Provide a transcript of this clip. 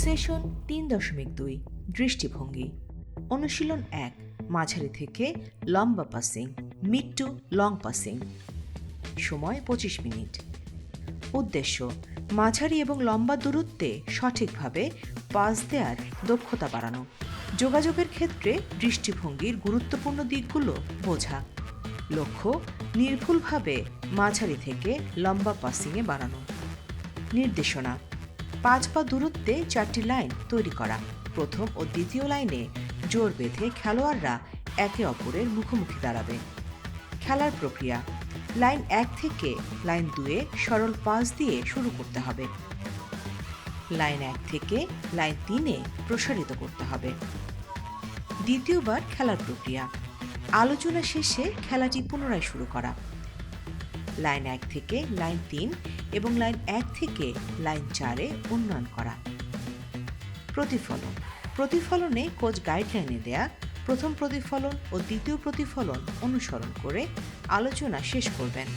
Session 3.2 দৃষ্টিভঙ্গি। অনুশীলন 1, মাঝারি থেকে লম্বা passing, mid to long passing. সময় 25 মিনিট। উদ্দেশ্য, মাঝারি এবং লম্বা দূরত্বে সঠিকভাবে পাস দেওয়ার দক্ষতা বাড়ানো। যোগাযোগের ক্ষেত্রে দৃষ্টিভঙ্গির গুরুত্বপূর্ণ দিকগুলো বোঝা। লক্ষ্য, নির্ভুলভাবে মাঝারি থেকে লম্বা পাসিংয়ে বাড়ানো। নির্দেশনা, 5 পা দূরত্বে 4টি লাইন তৈরি করা। প্রথম ও দ্বিতীয় লাইনে জোর বেঁধে খেলোয়াড়রা একে অপরের মুখোমুখি দাঁড়াবে। খেলার প্রক্রিয়া, লাইন 1 থেকে লাইন 2-এ সরল পাস দিয়ে শুরু করতে হবে। লাইন 1 থেকে লাইন 3-এ প্রসারিত করতে হবে। দ্বিতীয়বার খেলার প্রক্রিয়া, আলোচনা শেষে খেলাটি পুনরায় শুরু করা। লাইন 1 থেকে লাইন 3 এবং লাইন 1 থেকে লাইন 4-এ উন্নয়ন করা। প্রতিফলন, প্রতিফলনে কোচ গাইডলাইনে দেয়া প্রথম প্রতিফলন ও দ্বিতীয় প্রতিফলন অনুসরণ করে আলোচনা শেষ করবেন।